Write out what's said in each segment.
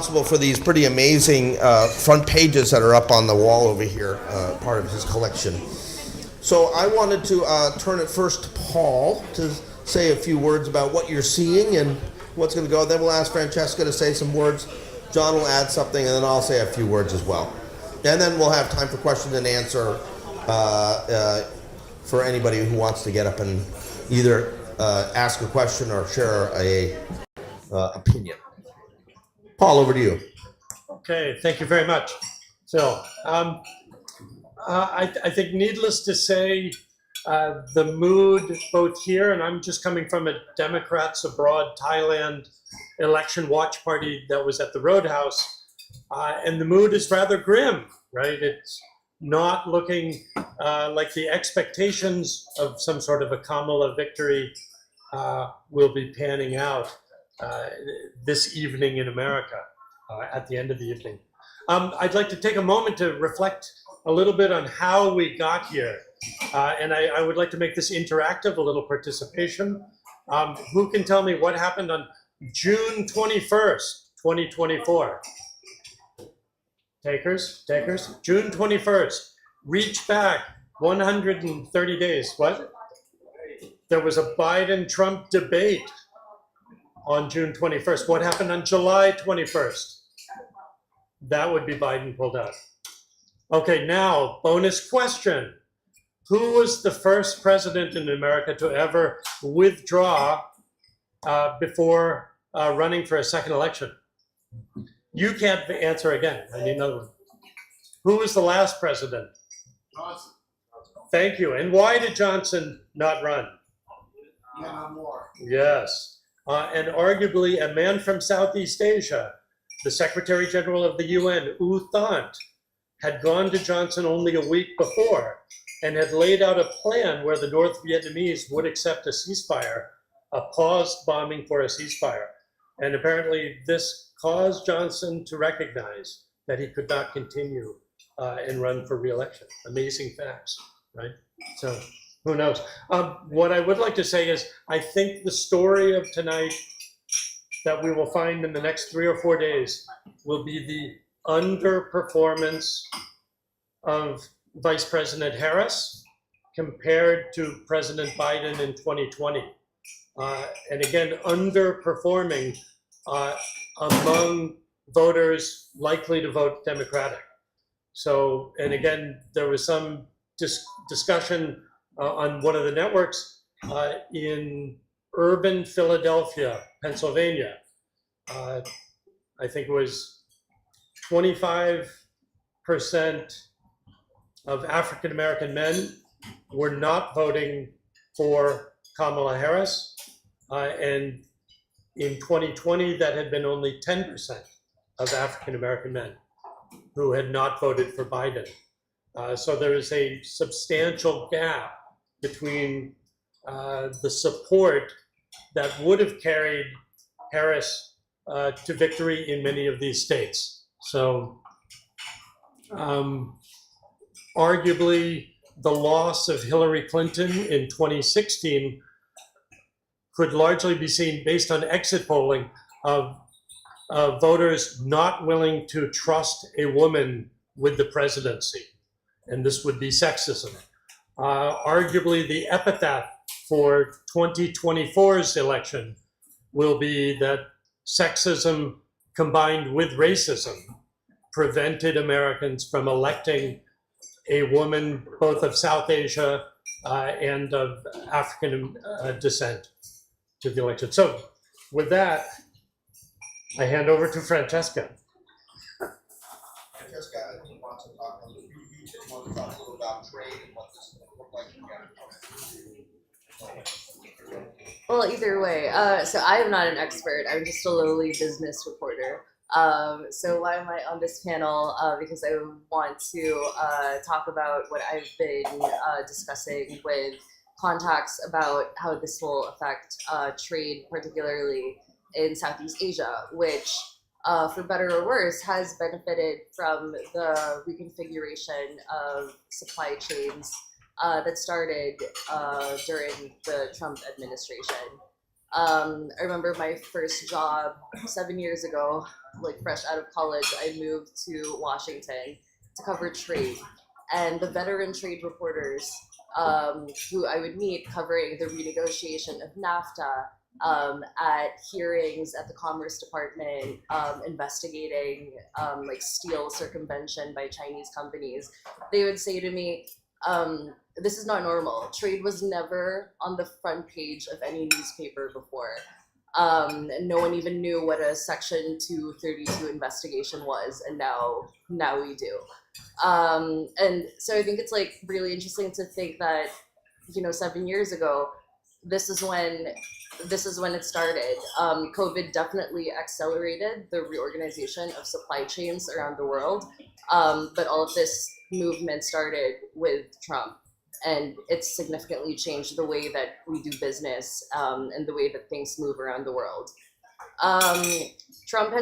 responsible for these pretty amazing front pages that are up on the wall over here, part of his collection. So I wanted to turn it first to Paul to say a few words about what you're seeing and what's going to go. Then we'll ask Francesca to say some words. John will add something, and then I'll say a few words as well. And then we'll have time for question and answer for anybody who wants to get up and either ask a question or share a opinion. Paul, over to you. Okay, thank you very much, Phil. I think needless to say, the mood both here, and I'm just coming from a Democrats Abroad Thailand election watch party that was at the Roadhouse, and the mood is rather grim, right? It's not looking like the expectations of some sort of a Kamala victory will be panning out this evening in America at the end of the evening. I'd like to take a moment to reflect a little bit on how we got here. And I would like to make this interactive, a little participation. Who can tell me what happened on June 21st, 2024? Takers? June 21st. Reach back 130 days. What? There was a Biden-Trump debate on June 21st. What happened on July 21st? That would be Biden pulled out. Okay, now, bonus question. Who was the first president in America to ever withdraw before running for a second election? You can't answer again. I need another one. Who was the last president? Johnson. Thank you. And why did Johnson not run? No more. Yes. And arguably a man from Southeast Asia, the Secretary General of the UN, U Thant, had gone to Johnson only a week before and had laid out a plan where the North Vietnamese would accept a ceasefire, a paused bombing for a ceasefire. And apparently this caused Johnson to recognize that he could not continue and run for re-election. Amazing facts, right? So who knows? What I would like to say is I think the story of tonight that we will find in the next 3 or 4 days will be the underperformance of Vice President Harris compared to President Biden in 2020. And again, underperforming among voters likely to vote Democratic. So, and again, there was some discussion on one of the networks in urban Philadelphia, Pennsylvania. I think it was 25% of African American men were not voting for Kamala Harris. And in 2020, that had been only 10% of African American men who had not voted for Biden. So there is a substantial gap between the support that would have carried Harris to victory in many of these states. So arguably the loss of Hillary Clinton in 2016 could largely be seen based on exit polling of voters not willing to trust a woman with the presidency. And this would be sexism. Arguably the epitaph for 2024's election will be that sexism combined with racism prevented Americans from electing a woman both of South Asia and of African descent to the election. So with that, I hand over to Francesca. Francesca, I think wants to talk a little. You said you want to talk a little about trade and what this will look like again. Well, either way, so I am not an expert. I'm just a lowly business reporter. So why am I on this panel? Because I want to talk about what I've been discussing with contacts about how this will affect trade, particularly in Southeast Asia, which, for better or worse, has benefited from the reconfiguration of supply chains that started during the Trump administration. I remember my first job 7 years ago like fresh out of college, I moved to Washington to cover trade, and the veteran trade reporters who I would meet covering the renegotiation of NAFTA, at hearings at the Commerce Department, investigating like steel circumvention by Chinese companies, they would say to me, this is not normal. Trade was never on the front page of any newspaper before. And no one even knew what a Section 232 investigation was, and now we do. And so I think it's like really interesting to think that, 7 years ago, this is when it started. COVID definitely accelerated the reorganization of supply chains around the world, but all of this movement started with Trump, and it's significantly changed the way that we do business, and the way that things move around the world. Trump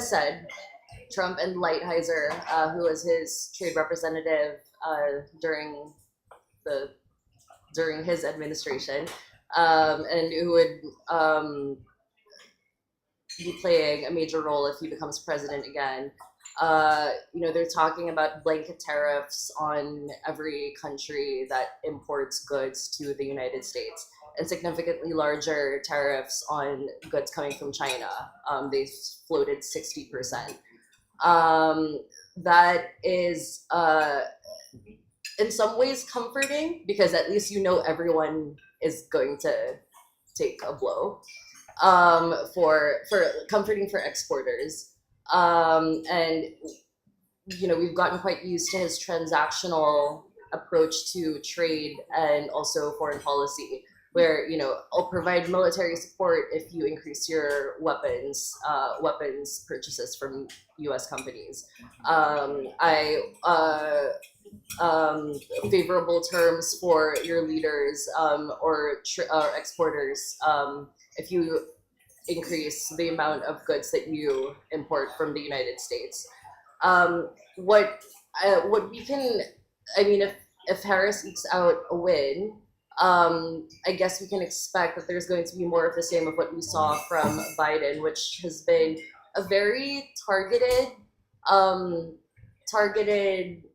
and Lighthizer, who was his trade representative during his administration, and who would be playing a major role if he becomes president again. They're talking about blanket tariffs on every country that imports goods to the United States, and significantly larger tariffs on goods coming from China. They floated 60%. That is in some ways comforting, because at least everyone is going to take a blow. For comforting for exporters. And we've gotten quite used to his transactional approach to trade and also foreign policy, where I'll provide military support if you increase your weapons purchases from U.S. companies. Favorable terms for your leaders or exporters if you increase the amount of goods that you import from the United States. What we can, if Harris ekes out a win, I guess we can expect that there's going to be more of the same of what we saw from Biden, which has been a very targeted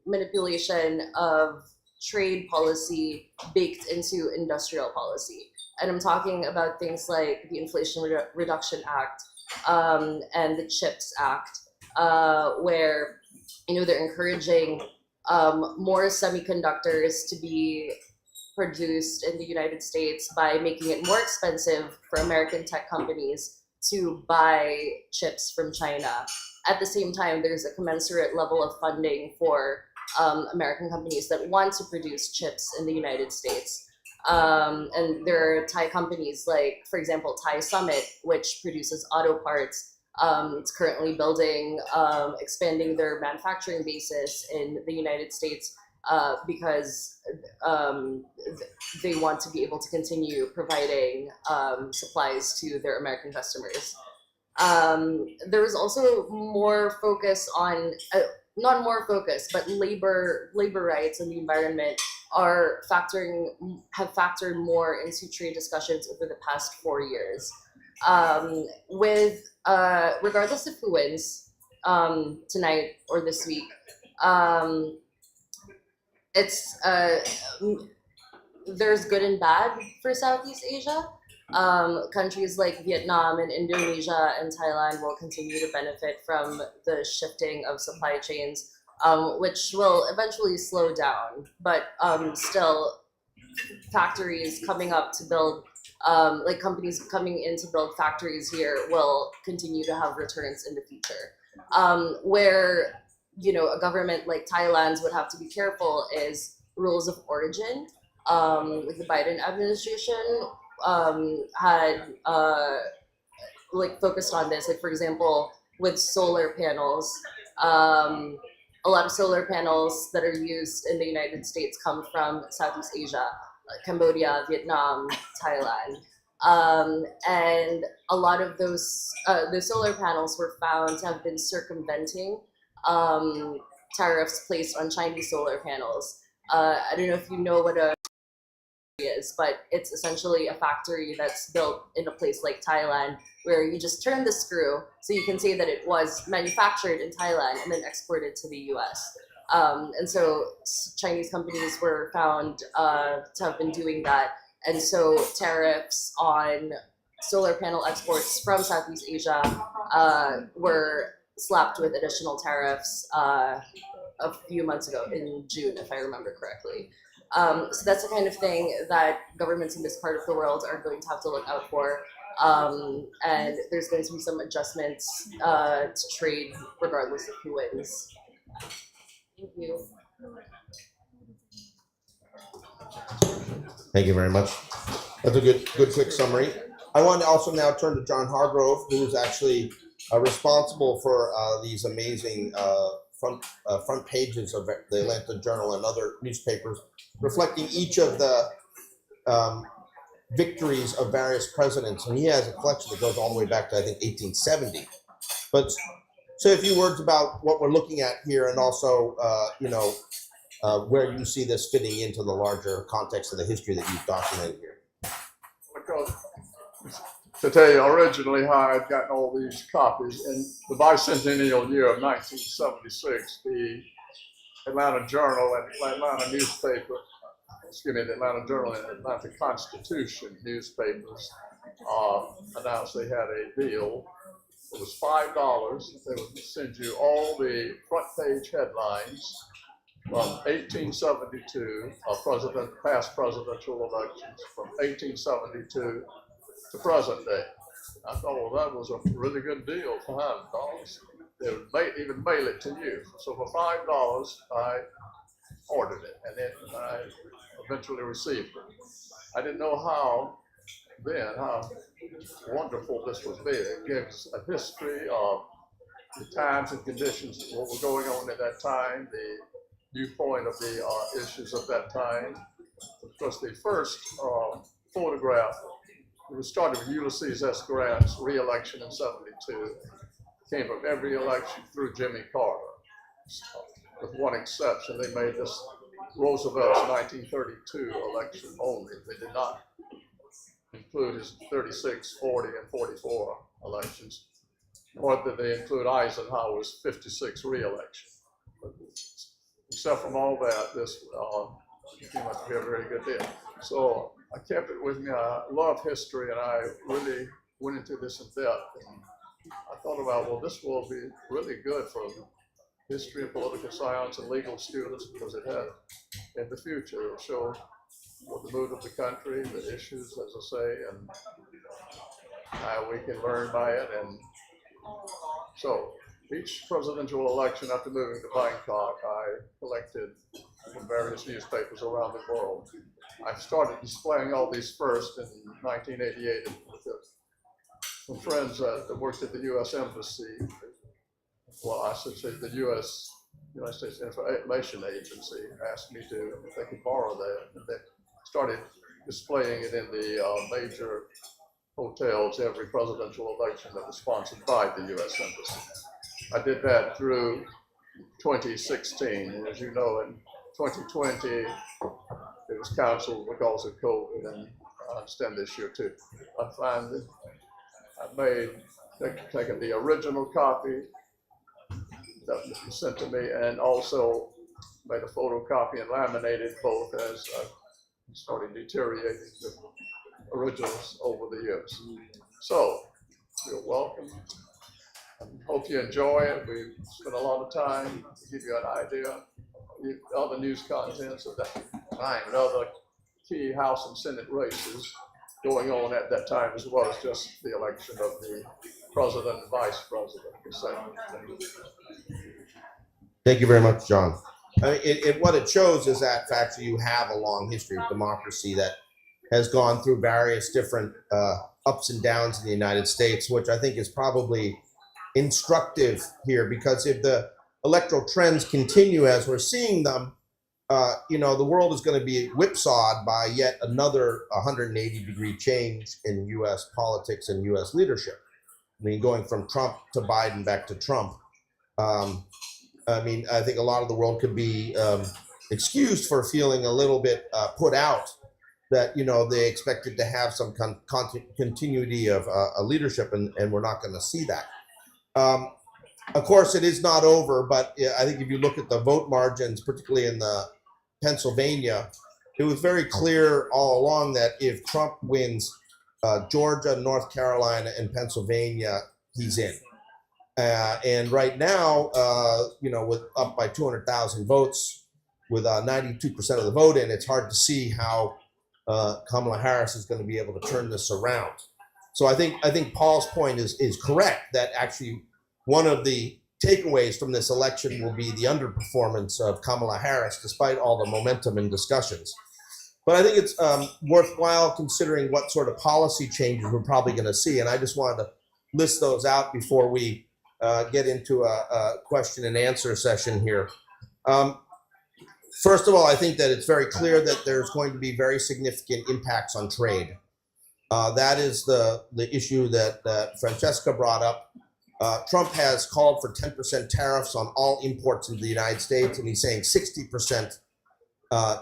manipulation of trade policy baked into industrial policy. And I'm talking about things like the Inflation Reduction Act and the CHIPS Act, where they're encouraging more semiconductors to be produced in the United States by making it more expensive for American tech companies to buy chips from China. At the same time, there's a commensurate level of funding for American companies that want to produce chips in the United States. And there are Thai companies like, for example, Thai Summit, which produces auto parts. It's currently expanding their manufacturing basis in the United States because they want to be able to continue providing supplies to their American customers. There was also more focus on, not more focus, but labor rights and the environment have factored more into trade discussions over the past 4 years. Regardless of who wins tonight or this week, there's good and bad for Southeast Asia. Countries like Vietnam and Indonesia and Thailand will continue to benefit from the shifting of supply chains, which will eventually slow down. But still, factories coming up to build, companies coming in to build factories here will continue to have returns in the future. Where a government like Thailand's would have to be careful is rules of origin. The Biden administration had focused on this, for example, with solar panels. A lot of solar panels that are used in the United States come from Southeast Asia, Cambodia, Vietnam, Thailand. And a lot of those solar panels were found to have been circumventing tariffs placed on Chinese solar panels. I don't know if you know what a is, but it's essentially a factory that's built in a place like Thailand, where you just turn the screw so you can say that it was manufactured in Thailand and then exported to the US. And so Chinese companies were found to have been doing that. And so tariffs on solar panel exports from Southeast Asia were slapped with additional tariffs a few months ago in June, if I remember correctly. So that's the kind of thing that governments in this part of the world are going to have to look out for. And there's going to be some adjustments to trade regardless of who wins. Thank you. Thank you very much. That's a good quick summary. I want to also now turn to John Hargrove, who is actually responsible for these amazing front pages of the Atlanta Journal and other newspapers, reflecting each of the victories of various presidents. And he has a collection that goes all the way back to, I think, 1870. But say a few words about what we're looking at here, and also, where you see this fitting into the larger context of the history that you've documented here. Because to tell you originally how I'd gotten all these copies, in the bicentennial year of 1976, the Atlanta Journal and Atlanta newspaper, the Atlanta Journal and Atlanta Constitution newspapers announced they had a deal. It was $5. They would send you all the front page headlines from 1872, past presidential elections, from 1872 to present day. I thought, well, that was a really good deal for $5. They would even mail it to you. So for $5, I ordered it, and then I eventually received it. I didn't know how wonderful this would be. It gives a history of the times and conditions, what were going on at that time, the viewpoint of the issues of that time. Of course, the first photograph, it was started with Ulysses S. Grant's re-election in '72. Came from every election through Jimmy Carter, with one exception. They made this Roosevelt's 1932 election only. They did not include his 36, 40, and 44 elections, nor did they include Eisenhower's 56 re-election. Except from all that, this came out to be a very good deal. So I kept it with me. I love history, and I really went into this in depth. And I thought about, well, this will be really good for history and political science and legal students, because it has, in the future, it'll show what the mood of the country, the issues, as I say, and how we can learn by it. And so each presidential election after moving to Bangkok, I collected from various newspapers around the world. I started displaying all these first in 1988 with some friends that worked at the U.S. Embassy. Well, I should say the United States Information Agency asked me if they could borrow that, and they started displaying it in the major hotels every presidential election that was sponsored by the U.S. Embassy. I did that through 2016, and as you know, in 2020, it was canceled because of COVID, and I understand this year too. I finally, taken the original copy that was sent to me, and also made a photocopy and laminated both as I started deteriorating the originals over the years. So, you're welcome. I hope you enjoy it. We spent a lot of time to give you an idea of other news contents of that time and other key House and Senate races going on at that time, as well as just the election of the president and vice president. Thank you very much, John. What it shows is that actually you have a long history of democracy that has gone through various different ups and downs in the United States, which I think is probably instructive here, because if the electoral trends continue as we're seeing them, the world is going to be whipsawed by yet another 180-degree change in U.S. politics and U.S. leadership. I mean, going from Trump to Biden back to Trump. I think a lot of the world could be excused for feeling a little bit put out that, they expected to have some continuity of leadership, and we're not going to see that. Of course, it is not over, but I think if you look at the vote margins, particularly in the Pennsylvania, it was very clear all along that if Trump wins Georgia, North Carolina, and Pennsylvania, he's in. And right now, with up by 200,000 votes, with 92% of the vote in, it's hard to see how Kamala Harris is going to be able to turn this around. So I think Paul's point is correct, that actually one of the takeaways from this election will be the underperformance of Kamala Harris, despite all the momentum and discussions. But I think it's worthwhile considering what sort of policy changes we're probably going to see. And I just wanted to list those out before we get into a question and answer session here. First of all, I think that it's very clear that there's going to be very significant impacts on trade. That is the issue that Francesca brought up. Trump has called for 10% tariffs on all imports into the United States, and he's saying 60%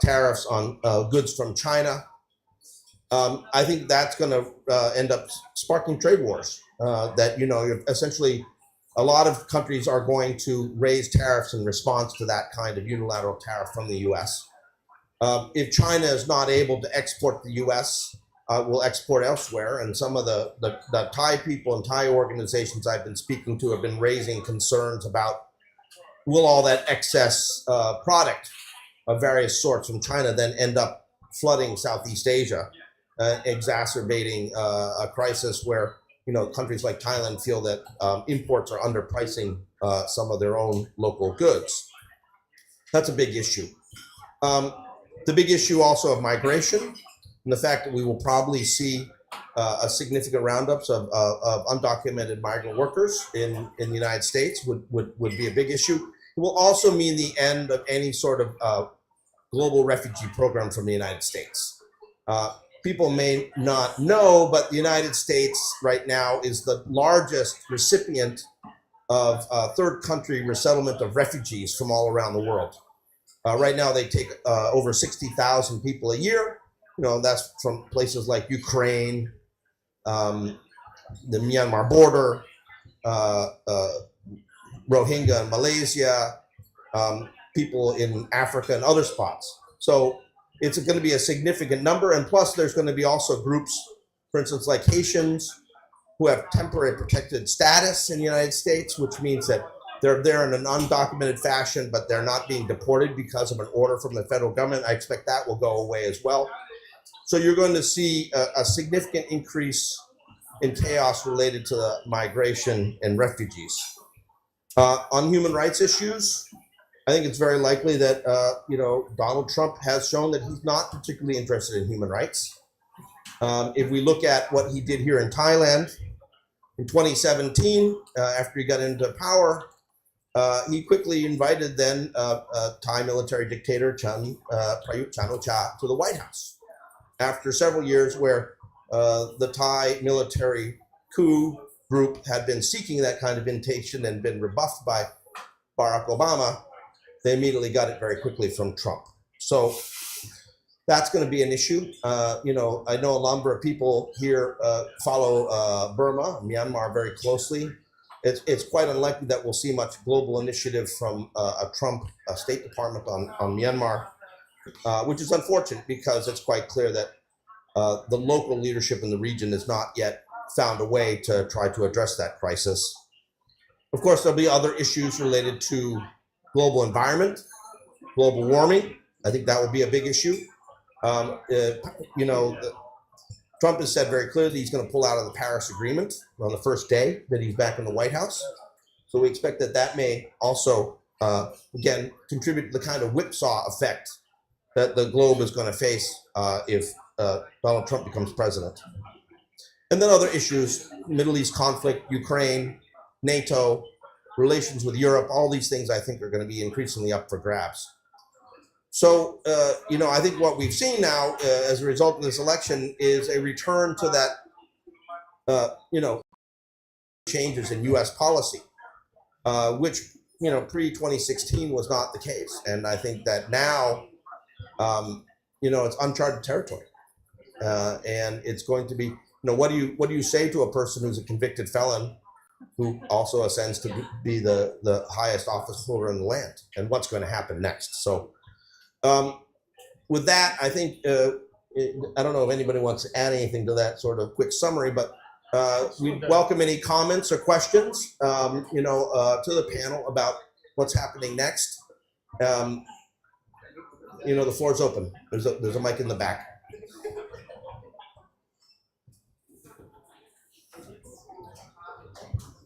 tariffs on goods from China. I think that's going to end up sparking trade wars. That, essentially a lot of countries are going to raise tariffs in response to that kind of unilateral tariff from the U.S. If China is not able to export to the U.S., will export elsewhere, and some of the Thai people and Thai organizations I've been speaking to have been raising concerns about, will all that excess product of various sorts from China then end up flooding Southeast Asia, exacerbating a crisis where countries like Thailand feel that imports are underpricing some of their own local goods. That's a big issue. The big issue also of migration, and the fact that we will probably see a significant roundups of undocumented migrant workers in the United States would be a big issue. It will also mean the end of any sort of global refugee program from the United States. People may not know, but the United States right now is the largest recipient of third country resettlement of refugees from all around the world. Right now, they take over 60,000 people a year. That's from places like Ukraine, the Myanmar border, Rohingya in Malaysia, people in Africa and other spots. So it's going to be a significant number. And plus, there's going to be also groups, for instance, like Haitians, who have temporary protected status in the United States, which means that they're there in an undocumented fashion, but they're not being deported because of an order from the federal government. I expect that will go away as well. So you're going to see a significant increase in chaos related to the migration and refugees. On human rights issues, I think it's very likely that Donald Trump has shown that he's not particularly interested in human rights. If we look at what he did here in Thailand in 2017, after he got into power, he quickly invited then Thai military dictator Prayut Chan-o-cha to the White House. After several years where the Thai military coup group had been seeking that kind of invitation and been rebuffed by Barack Obama, they immediately got it very quickly from Trump. So that's going to be an issue. I know a number of people here follow Burma, Myanmar very closely. It's quite unlikely that we'll see much global initiative from a Trump State Department on Myanmar, which is unfortunate because it's quite clear that the local leadership in the region has not yet found a way to try to address that crisis. Of course, there'll be other issues related to global environment, global warming. I think that will be a big issue. Trump has said very clearly he's going to pull out of the Paris Agreement on the first day that he's back in the White House. So we expect that may also, again, contribute to the kind of whipsaw effect that the globe is going to face if Donald Trump becomes president. And then other issues, Middle East conflict, Ukraine, NATO, relations with Europe, all these things I think are going to be increasingly up for grabs. So, I think what we've seen now as a result of this election is a return to that, changes in U.S. policy, which, pre-2016 was not the case. And I think that now, it's uncharted territory. and it's going to be, what do you say to a person who's a convicted felon who also ascends to be the highest office holder in the land, and what's going to happen next? So with that, I think, I don't know if anybody wants to add anything to that sort of quick summary, but we welcome any comments or questions, to the panel about what's happening next. The floor is open. There's a mic in the back.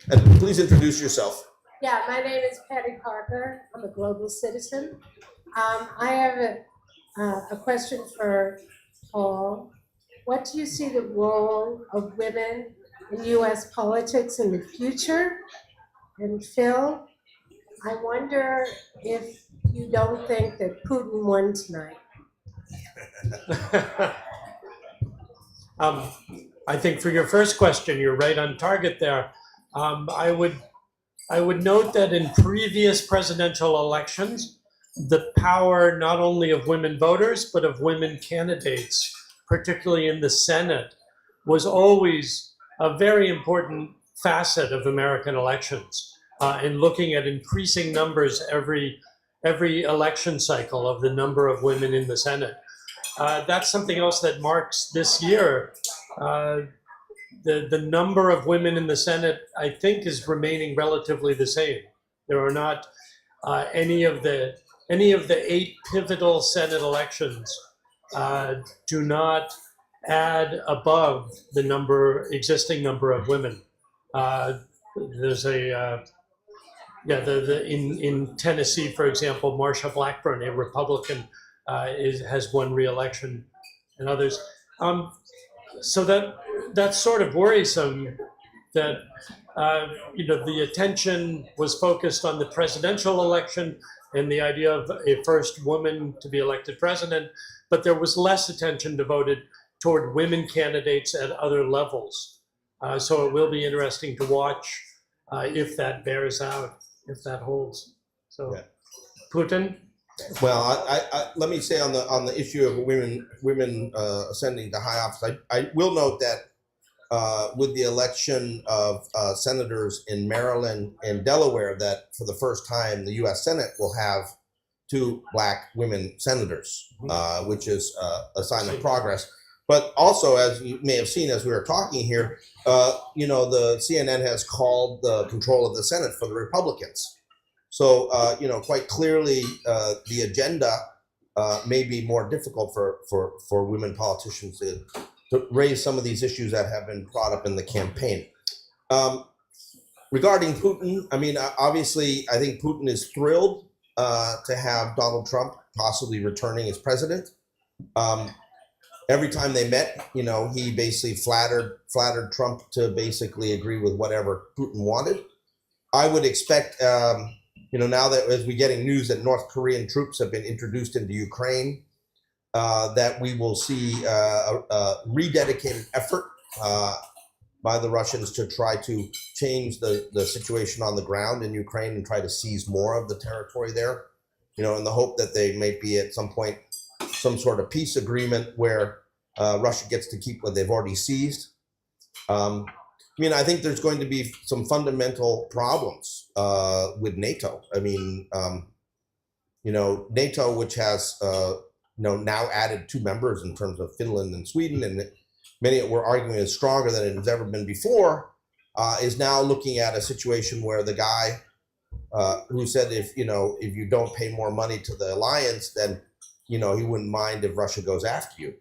And please introduce yourself. Yeah, my name is Patty Parker. I'm a global citizen. I have a question for Paul. What do you see the role of women in U.S. politics in the future? And Phil, I wonder if you don't think that Putin won tonight. I think for your first question, you're right on target there. I would note that in previous presidential elections, the power not only of women voters, but of women candidates, particularly in the Senate, was always a very important facet of American elections. In looking at increasing numbers every election cycle of the number of women in the Senate. That's something else that marks this year. The number of women in the Senate, I think, is remaining relatively the same. There are not any of the 8 pivotal Senate elections do not add above the existing number of women. There's in Tennessee, for example, Marsha Blackburn, a Republican, has won re-election, and others. So that's sort of worrisome that the attention was focused on the presidential election and the idea of a first woman to be elected president, but there was less attention devoted toward women candidates at other levels. So it will be interesting to watch if that bears out, if that holds. So, yeah. Putin. Well, I let me say on the issue of women ascending to high office, I will note that with the election of senators in Maryland and Delaware, that for the first time the U.S. Senate will have 2 Black women senators, which is a sign of progress. But also, as you may have seen as we were talking here, the CNN has called the control of the Senate for the Republicans. So, quite clearly, the agenda may be more difficult for women politicians to raise some of these issues that have been brought up in the campaign. Regarding Putin, obviously, I think Putin is thrilled to have Donald Trump possibly returning as president. Every time they met, he basically flattered Trump to basically agree with whatever Putin wanted. I would expect, now that as we're getting news that North Korean troops have been introduced into Ukraine, that we will see a rededicated effort by the Russians to try to change the situation on the ground in Ukraine and try to seize more of the territory there, in the hope that they may be at some point some sort of peace agreement where Russia gets to keep what they've already seized. I think there's going to be some fundamental problems with NATO. NATO, which has now added 2 members in terms of Finland and Sweden, and many were arguing is stronger than it has ever been before, is now looking at a situation where the guy who said if you don't pay more money to the alliance, then he wouldn't mind if Russia goes after you.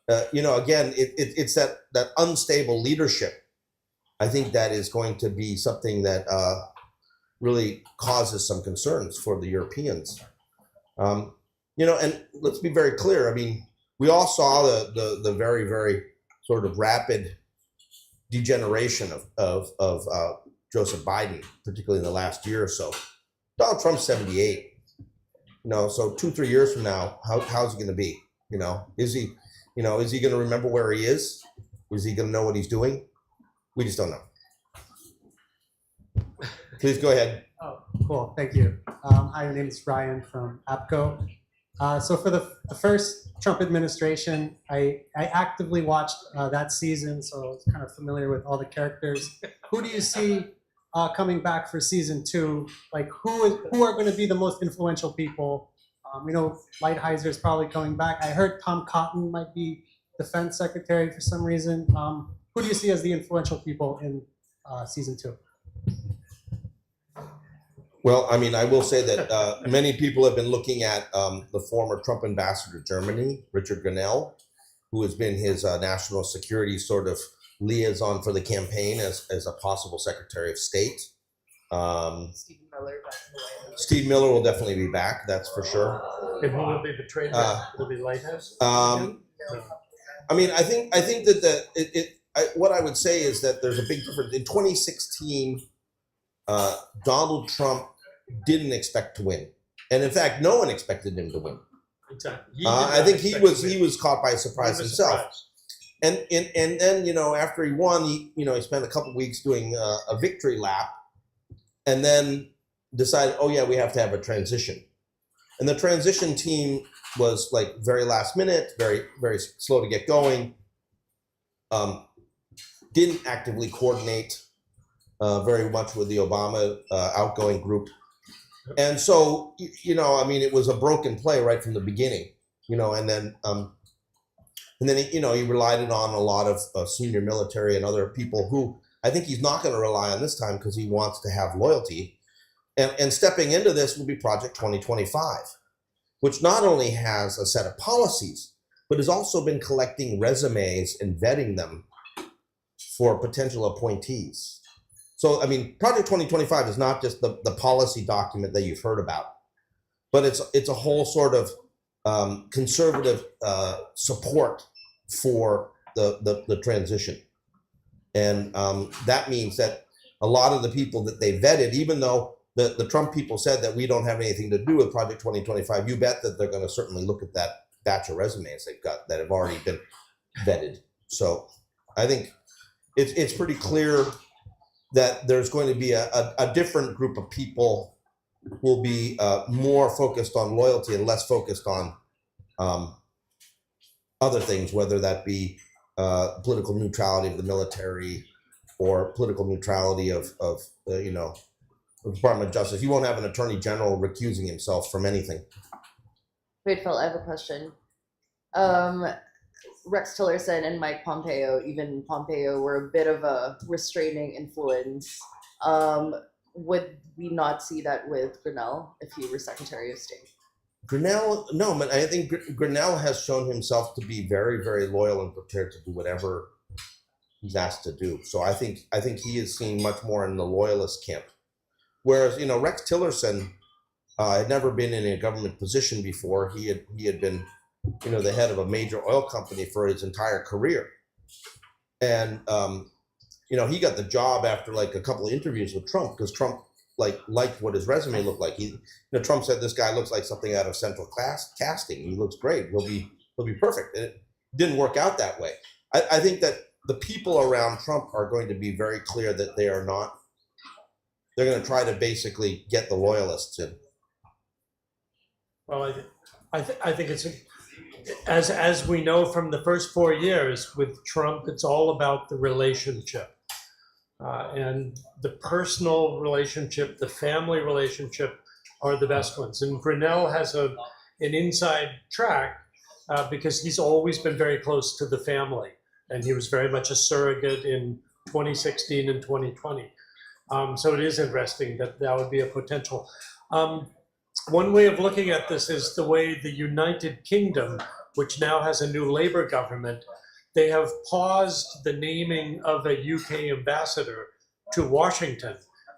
Again, it's that unstable leadership. I think that is going to be something that really causes some concerns for the Europeans. And let's be very clear. We all saw the very, very sort of rapid degeneration of Joseph Biden, particularly in the last year or so. Donald Trump's 78. So 2-3 years from now, how's he going to be? Is he going to remember where he is? Is he going to know what he's doing? We just don't know. Please go ahead. Oh, cool. Thank you. Hi, my name is Ryan from APCO. So for the first Trump administration, I actively watched that season, so I was kind of familiar with all the characters. Who do you see coming back for season 2? Like who are going to be the most influential people? We know Lighthizer is probably coming back. I heard Tom Cotton might be defense secretary for some reason. Who do you see as the influential people in season 2? Well, I mean, I will say that many people have been looking at the former Trump ambassador to Germany, Richard Grenell, who has been his national security sort of liaison for the campaign as a possible Secretary of State. Steve Miller will definitely be back, that's for sure. And who will be betrayed? Will be Lighthouse? I mean, I think that what I would say is that there's a big difference. In 2016, Donald Trump didn't expect to win, and in fact, no one expected him to win. Exactly. I think he was caught by surprise himself. And then, you know, after he won, he spent a couple weeks doing a victory lap, and then decided, oh yeah, we have to have a transition. And the transition team was like very last minute, very, very slow to get going. Didn't actively coordinate very much with the Obama outgoing group. And so, you know, I mean, it was a broken play right from the beginning, you know, and then he relied on a lot of senior military and other people who I think he's not going to rely on this time because he wants to have loyalty. And stepping into this will be Project 2025, which not only has a set of policies, but has also been collecting resumes and vetting them for potential appointees. So, I mean, Project 2025 is not just the policy document that you've heard about, but it's a whole sort of conservative support for the transition. And that means that a lot of the people that they vetted, even though the Trump people said that we don't have anything to do with Project 2025, you bet that they're going to certainly look at that batch of resumes they've got that have already been vetted. So I think it's pretty clear that there's going to be a different group of people who will be more focused on loyalty and less focused on other things, whether that be political neutrality of the military or political neutrality of the Department of Justice. You won't have an attorney general recusing himself from anything. Wait, Phil, I have a question. Rex Tillerson and Mike Pompeo, even Pompeo, were a bit of a restraining influence. Would we not see that with Grenell if he were Secretary of State? Grenell, no, but I think Grenell has shown himself to be very, very loyal and prepared to do whatever he's asked to do. So I think he is seen much more in the loyalist camp. Whereas, Rex Tillerson had never been in a government position before. He had been the head of a major oil company for his entire career. And, he got the job after like a couple of interviews with Trump because Trump liked what his resume looked like. Trump said, this guy looks like something out of Central Casting. He looks great. He'll be perfect. And it didn't work out that way. I think that the people around Trump are going to be very clear that they are not. They're going to try to basically get the loyalists in. Well, I think it's as we know from the first 4 years with Trump, it's all about the relationship and the personal relationship, the family relationship are the best ones. And Grenell has an inside track because he's always been very close to the family, and he was very much a surrogate in 2016 and 2020. So it is interesting that would be a potential. One way of looking at this is the way the United Kingdom, which now has a new Labour government, they have paused the naming of a UK ambassador to Washington,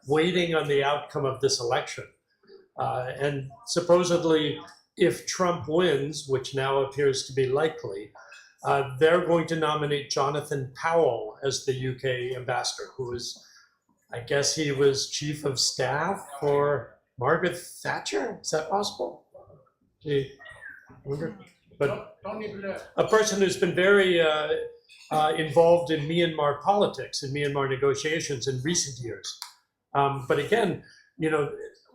waiting on the outcome of this election. And supposedly, if Trump wins, which now appears to be likely, they're going to nominate Jonathan Powell as the UK ambassador, who is, I guess he was chief of staff for Margaret Thatcher. Is that possible? But a person who's been very involved in Myanmar politics and Myanmar negotiations in recent years. But again,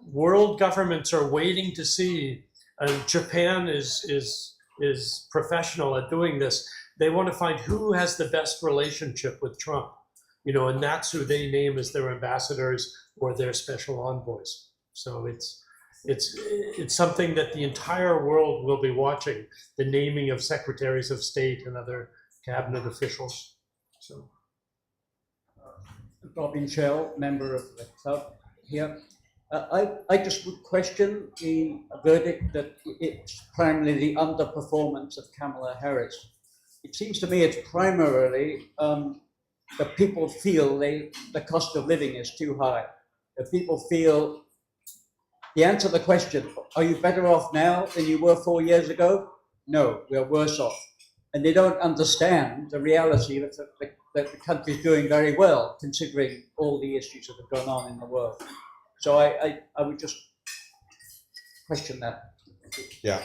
world governments are waiting to see Japan is professional at doing this. They want to find who has the best relationship with Trump, and that's who they name as their ambassadors or their special envoys. So it's something that the entire world will be watching, the naming of secretaries of state and other cabinet officials. So. Robin Shell, member of the club here. I just would question the verdict that it's primarily the underperformance of Kamala Harris. It seems to me it's primarily that people feel the cost of living is too high. That people feel the answer to the question, are you better off now than you were 4 years ago? No, we're worse off. And they don't understand the reality that the country's doing very well, considering all the issues that have gone on in the world. So I would just question that. Yeah.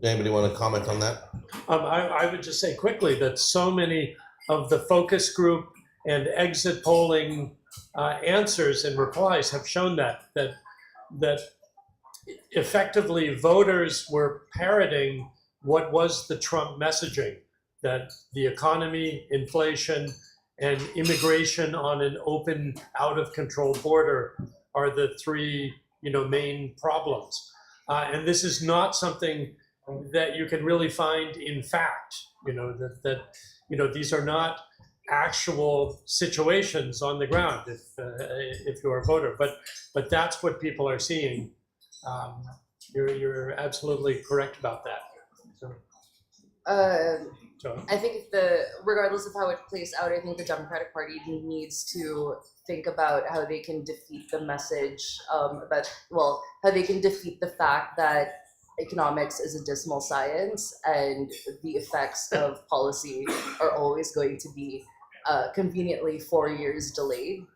Anybody want to comment on that? I would just say quickly that so many of the focus group and exit polling answers and replies have shown that effectively voters were parroting what was the Trump messaging, that the economy, inflation, and immigration on an open, out of control border are the three, main problems. And this is not something that you can really find in fact, these are not actual situations on the ground if you're a voter, but that's what people are seeing. You're absolutely correct about that. So. I think regardless of how it plays out, I think the Democratic Party needs to think about how they can defeat the message how they can defeat the fact that economics is a dismal science and the effects of policy are always going to be conveniently 4 years delayed.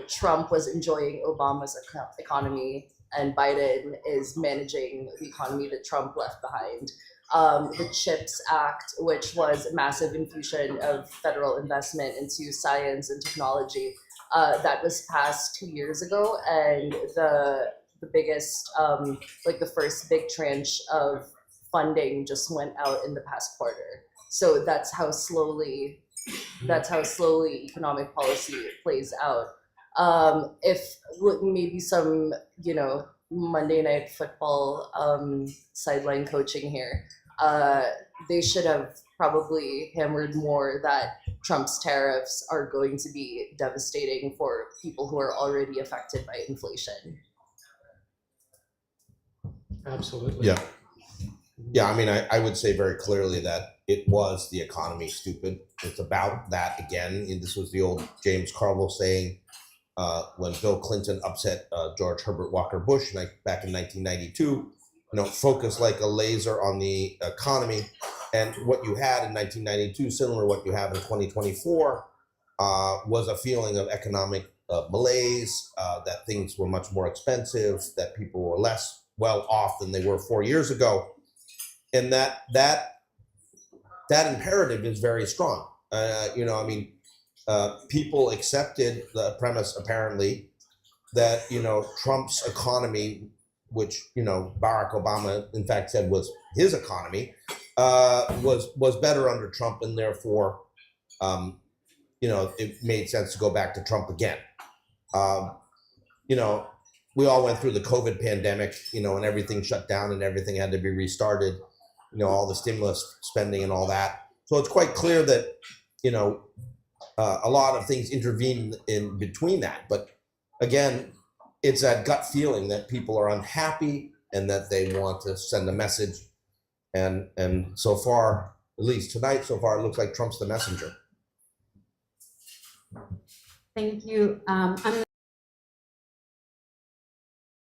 Trump was enjoying Obama's economy and Biden is managing the economy that Trump left behind. The CHIPS Act, which was a massive infusion of federal investment into science and technology, that was passed 2 years ago, and the biggest, the first big tranche of funding just went out in the past quarter. So that's how slowly economic policy plays out. If maybe some, Monday Night Football sideline coaching here, they should have probably hammered more that Trump's tariffs are going to be devastating for people who are already affected by inflation. Absolutely. Yeah. Yeah, I mean, I would say very clearly that it was the economy, stupid. It's about that again. And this was the old James Carville saying when Bill Clinton upset George Herbert Walker Bush back in 1992, focus like a laser on the economy. And what you had in 1992, similar to what you have in 2024, was a feeling of economic malaise, that things were much more expensive, that people were less well off than they were 4 years ago. And that imperative is very strong. People accepted the premise, apparently, that, Trump's economy, which, Barack Obama, in fact, said was his economy, was better under Trump, and therefore, it made sense to go back to Trump again. We all went through the COVID pandemic, and everything shut down and everything had to be restarted, all the stimulus spending and all that. So it's quite clear that, a lot of things intervene in between that. But again, it's that gut feeling that people are unhappy and that they want to send a message. And so far, at least tonight, so far, it looks like Trump's the messenger. Thank you. I'm